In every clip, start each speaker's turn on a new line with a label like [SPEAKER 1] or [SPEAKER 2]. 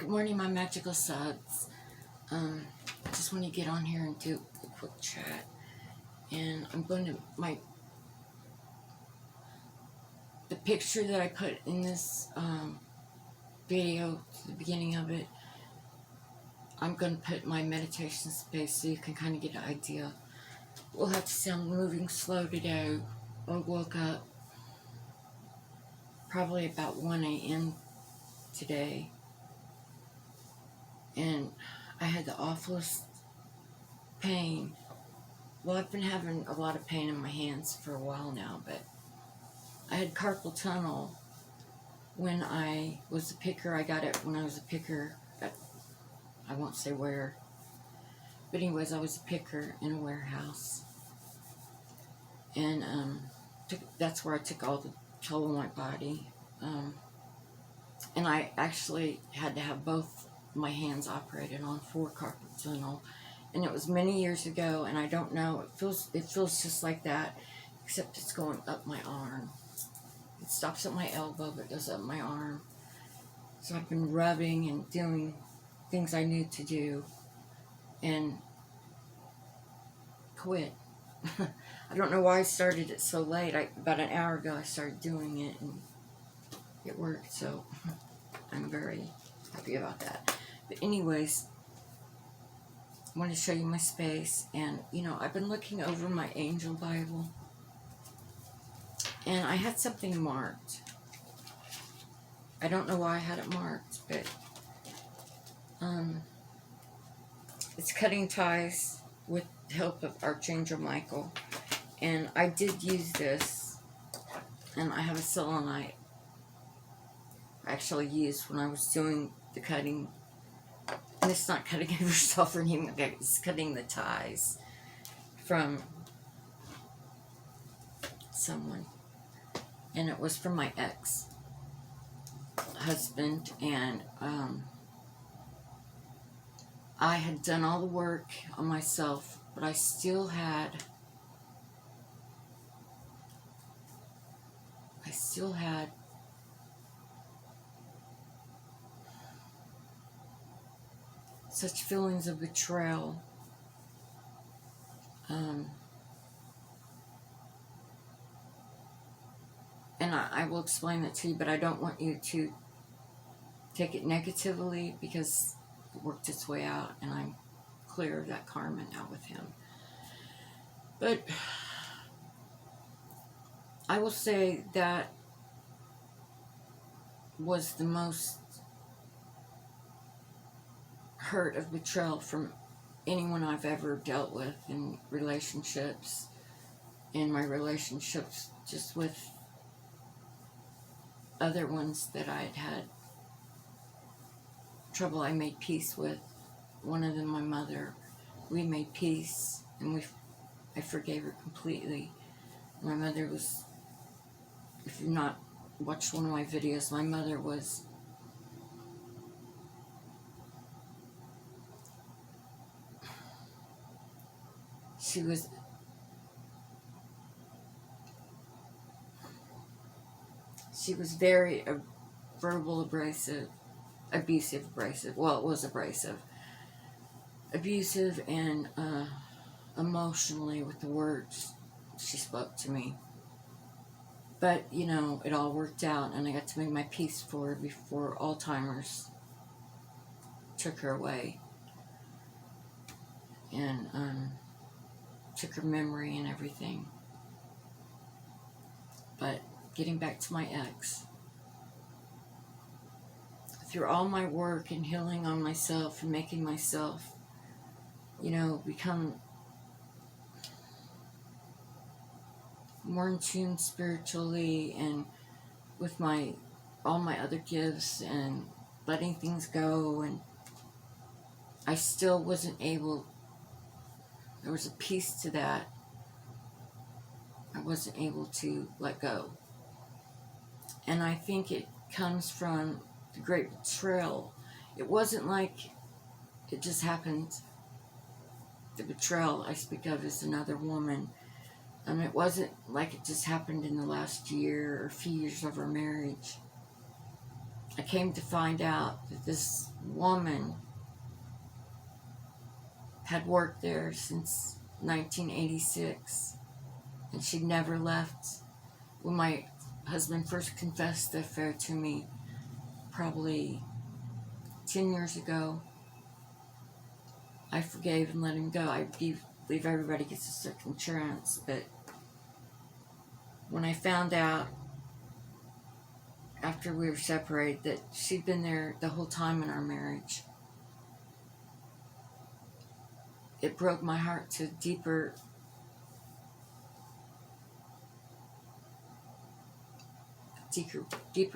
[SPEAKER 1] Good morning, my magical suds. I just want to get on here and do a quick chat. And I'm going to, the picture that I put in this video, the beginning of it, I'm going to put my meditation space so you can kind of get an idea. We'll have to see, I'm moving slow today. I woke up probably about 1 a.m. today. And I had the awfulest pain. Well, I've been having a lot of pain in my hands for a while now, but I had carpal tunnel when I was a picker. I got it when I was a picker at, I won't say where, but anyways, I was a picker in a warehouse. And that's where I took all the toll on my body. And I actually had to have both my hands operated on for carpal tunnel, and it was many years ago. And I don't know, it feels just like that, except it's going up my arm. It stops at my elbow, but goes up my arm. So I've been rubbing and doing things I need to do, and quit. I don't know why I started it so late. About an hour ago I started doing it, and it worked. So I'm very happy about that. But anyways, I want to show you my space. And I've been looking over my angel Bible, and I had something marked. I don't know why I had it marked, but it's cutting ties with the help of Archangel Michael. And I did use this, and I have a selenite I actually used when I was doing the cutting. And it's not cutting it yourself or anything, it's cutting the ties from someone. And it was from my ex-husband, and I had done all the work on myself, but I still had such feelings of betrayal. And I will explain it to you, but I don't want you to take it negatively, because it worked its way out, and I'm clear of that karma now with him. But I will say that was the most hurt of betrayal from anyone I've ever dealt with in relationships, in my relationships just with other ones that I had trouble. I made peace with. One of them, my mother, we made peace, and I forgave her completely. My mother was, if you've not watched one of my videos, my mother was she was very verbal abusive. Well, it was abrasive. Abusive and emotionally with the words she spoke to me. But, it all worked out, and I got to make my peace for her before Alzheimer's took her away. And took her memory and everything. But getting back to my ex, through all my work and healing on myself and making myself, become more in tune spiritually and with all my other gifts and letting things go, and I still wasn't able. There was a piece to that I wasn't able to let go. And I think it comes from the great betrayal. It wasn't like it just happened. The betrayal I speak of is another woman. And it wasn't like it just happened in the last year or few years of our marriage. I came to find out that this woman had worked there since 1986, and she'd never left. When my husband first confessed the affair to me, probably 10 years ago, I forgave and let him go. I believe everybody gets a second chance, but when I found out after we were separated that she'd been there the whole time in our marriage, it broke my heart to a deeper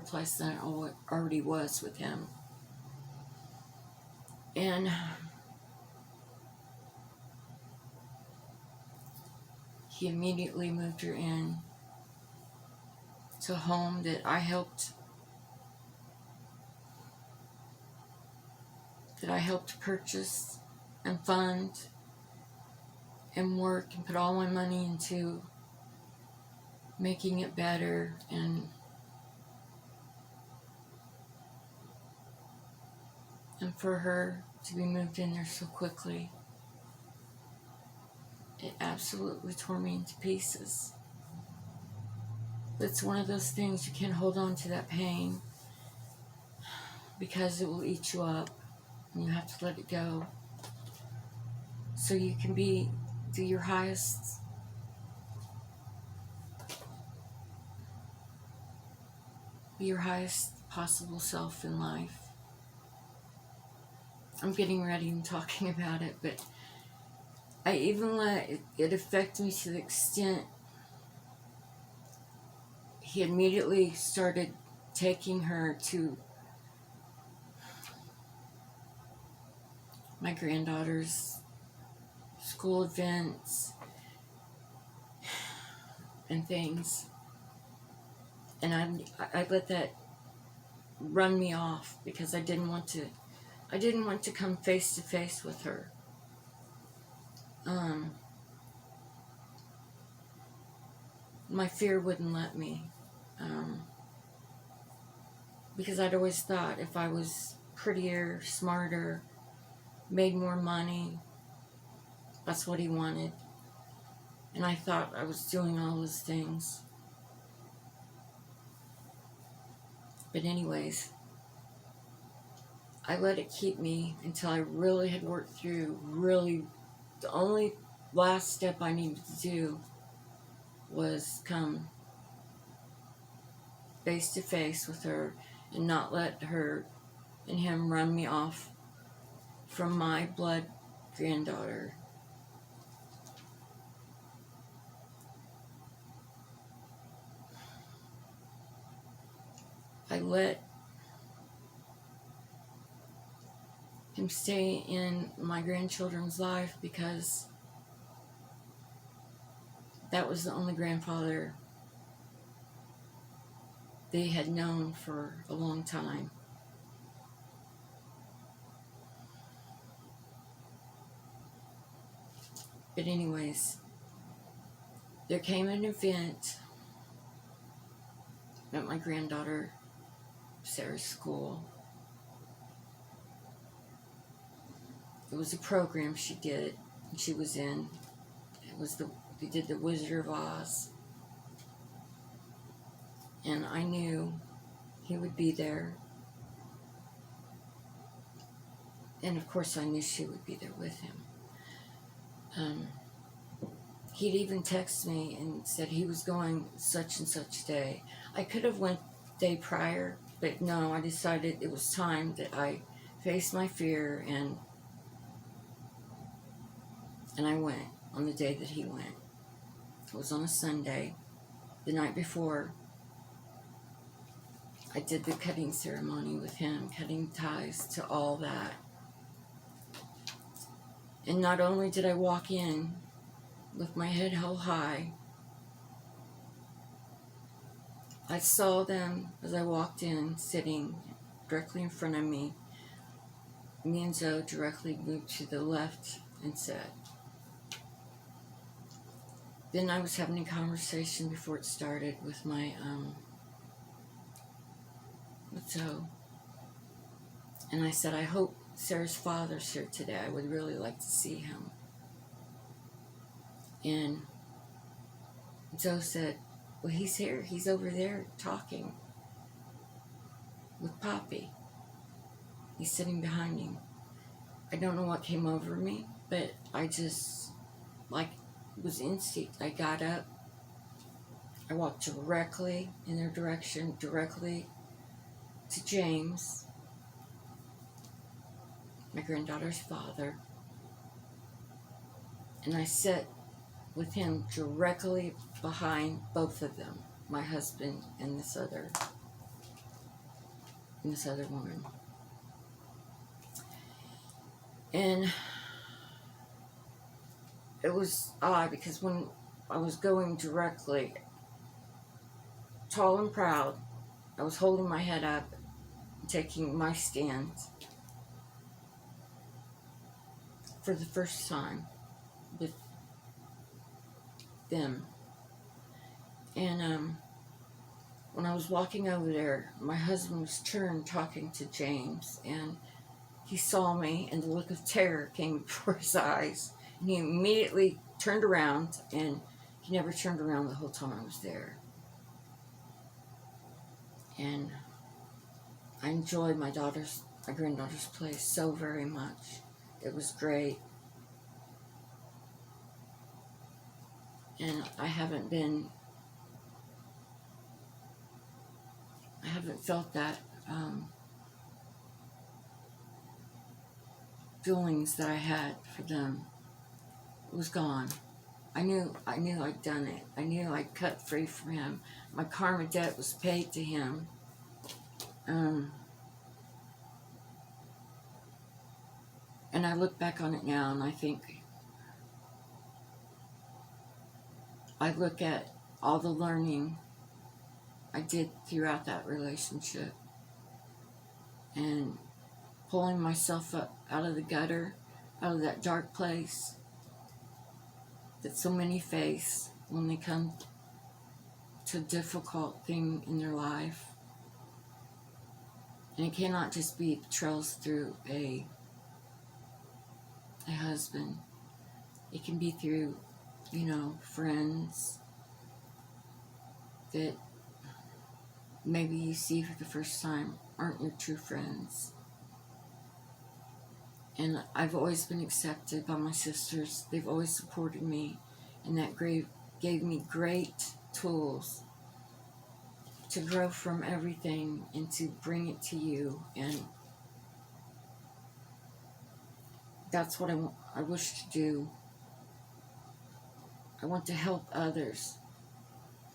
[SPEAKER 1] place than it already was with him. And he immediately moved her in to a home that I helped purchase and fund and work and put all my money into making it better. And for her to be moved in there so quickly, it absolutely tore me into pieces. It's one of those things, you can't hold on to that pain because it will eat you up, and you have to let it go so you can do your highest possible self in life. I'm getting ready and talking about it, but I even let it affect me to the extent he immediately started taking her to my granddaughter's school events and things. And I let that run me off because I didn't want to come face to face with her. My fear wouldn't let me. Because I'd always thought if I was prettier, smarter, made more money, that's what he wanted. And I thought I was doing all those things. But anyways, I let it keep me until I really had worked through, the only last step I needed to do was come face to face with her and not let her and him run me off from my blood granddaughter. I let him stay in my grandchildren's life because that was the only grandfather they had known for a long time. But anyways, there came an event at my granddaughter Sarah's school. It was a program she did, and she was in. They did the Wizard of Oz. And I knew he would be there. And of course I knew she would be there with him. He'd even text me and said he was going such and such day. I could have went the day prior, but no, I decided it was time that I faced my fear, and I went on the day that he went. It was on a Sunday. The night before, I did the cutting ceremony with him, cutting ties to all that. And not only did I walk in with my head held high, I saw them as I walked in, sitting directly in front of me. Me and Zoe directly moved to the left and sat. Then I was having a conversation before it started with my with Zoe. And I said, I hope Sarah's father's here today. I would really like to see him. And Joe said, well, he's here. He's over there talking with Poppy. He's sitting behind him. I don't know what came over me, but I just, like, it was instinct. I got up. I walked directly in their direction, directly to James, my granddaughter's father. And I sat with him directly behind both of them, my husband and this other woman. And it was odd because when I was going directly, tall and proud, I was holding my head up, taking my stand for the first time with them. And when I was walking over there, my husband was turned talking to James, and he saw me, and the look of terror came before his eyes, and he immediately turned around, and he never turned around the whole time I was there. And I enjoyed my granddaughter's place so very much. It was great. And I haven't felt that feelings that I had for them. It was gone. I knew I'd done it. I knew I'd cut free from him. My karma debt was paid to him. And I look back on it now, and I look at all the learning I did throughout that relationship, and pulling myself up out of the gutter, out of that dark place that so many face when they come to a difficult thing in their life. And it cannot just be betrayals through a husband. It can be through, friends that maybe you see for the first time aren't your true friends. And I've always been accepted by my sisters. They've always supported me, and that gave me great tools to grow from everything and to bring it to you. And that's what I wish to do. I want to help others,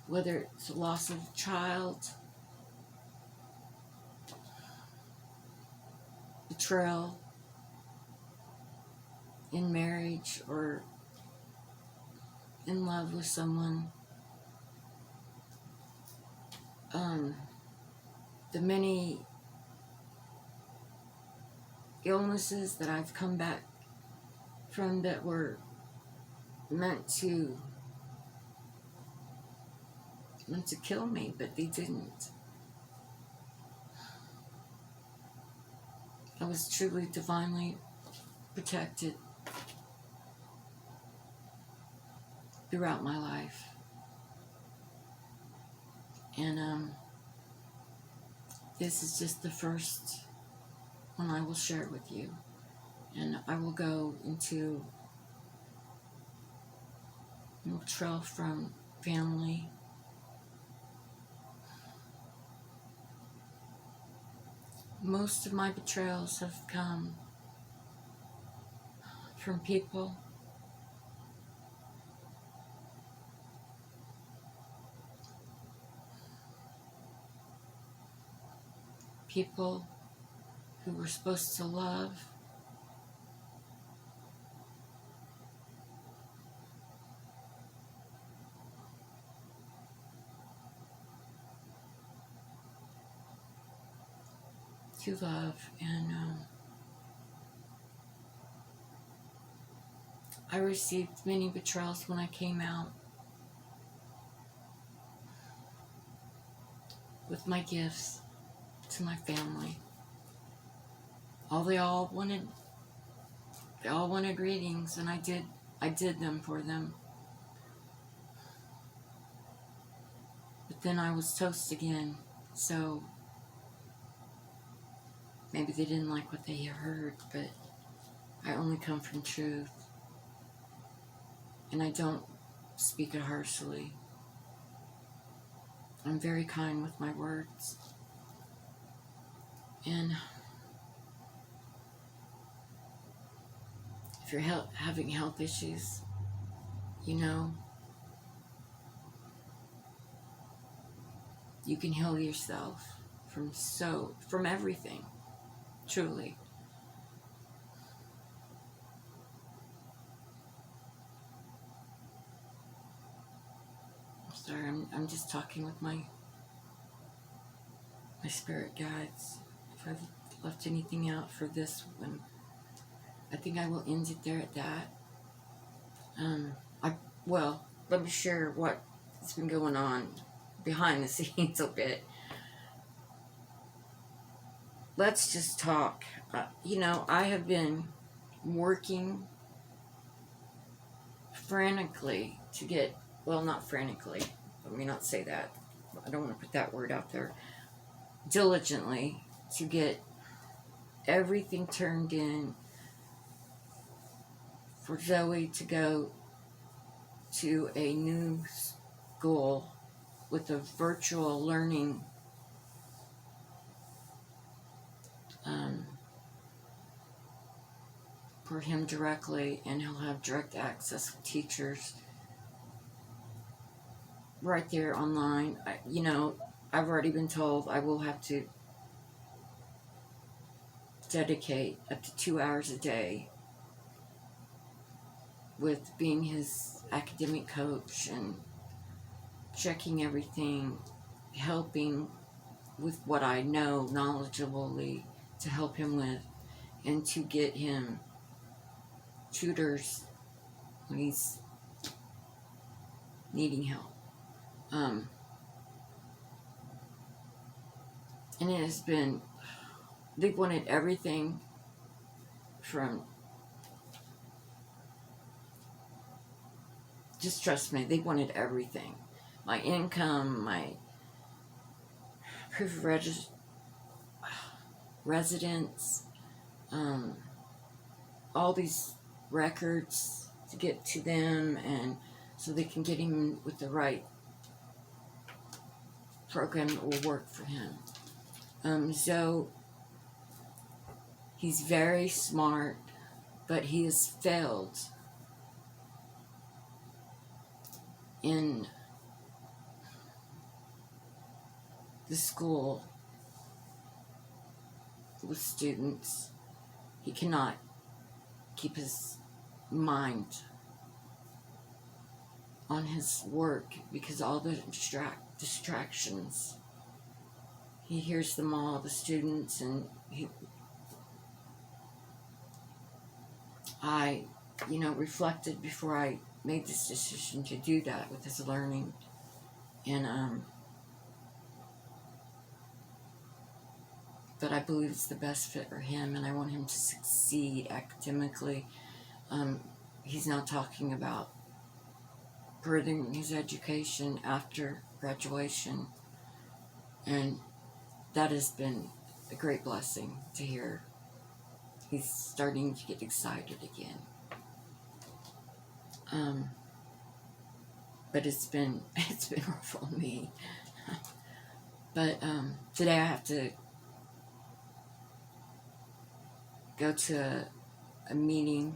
[SPEAKER 1] whether it's the loss of a child, betrayal in marriage, or in love with someone. The many illnesses that I've come back from that were meant to kill me, but they didn't. I was truly divinely protected throughout my life. And this is just the first one I will share with you. And I will go into betrayal from family, most of my betrayals have come from people who were supposed to love, and I received many betrayals when I came out with my gifts to my family. They all wanted greetings, and I did them for them. But then I was toast again, so maybe they didn't like what they heard, but I only come from truth, and I don't speak it harshly. I'm very kind with my words. And if you're having health issues, you know, you can heal yourself from everything, truly. I'm sorry, I'm just talking with my spirit guides. If I've left anything out for this one, I think I will end it there at that. Let me share what's been going on behind the scenes a bit. Let's just talk. I have been working frantically to get, well, not frantically, let me not say that. I don't want to put that word out there. Diligently to get everything turned in for Zoe to go to a new school with a virtual learning for him directly, and he'll have direct access with teachers right there online. I've already been told I will have to dedicate up to 2 hours a day with being his academic coach and checking everything, helping with what I know knowledgeably to help him with, and to get him tutors when he's needing help. And it has been, they've wanted everything from, just trust me, they wanted everything. My income, my proof of residence, all these records to get to them, and so they can get him with the right program that will work for him. So he's very smart, but he has failed in the school with students. He cannot keep his mind on his work because all the distractions. He hears them all, the students, and I reflected before I made this decision to do that with his learning, and but I believe it's the best fit for him, and I want him to succeed academically. He's now talking about furthering his education after graduation, and that has been a great blessing to hear. He's starting to get excited again. But it's been rough on me. But today I have to go to a meeting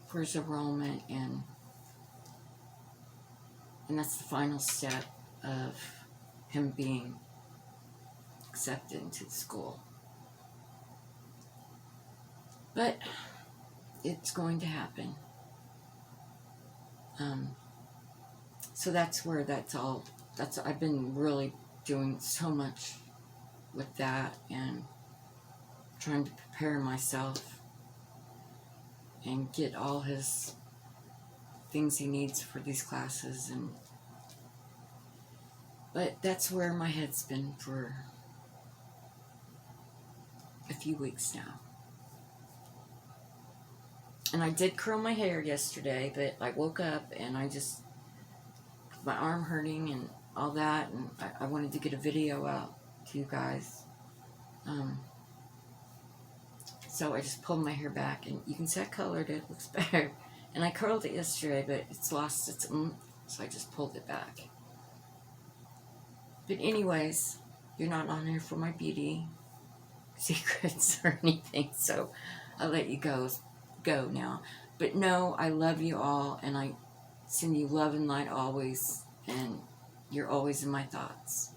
[SPEAKER 1] for his enrollment, and that's the final step of him being accepted into the school. But it's going to happen. So that's where I've been really doing so much with that, and trying to prepare myself and get all his things he needs for these classes, and But that's where my head's been for a few weeks now. And I did curl my hair yesterday, but I woke up and my arm hurting and all that, and I wanted to get a video out to you guys. So I just pulled my hair back, and you can see I colored it, looks better. And I curled it yesterday, but it's lost its so I just pulled it back. But anyways, you're not on here for my beauty secrets or anything, so I'll let you go now. But no, I love you all, and I send you love and light always, and you're always in my thoughts.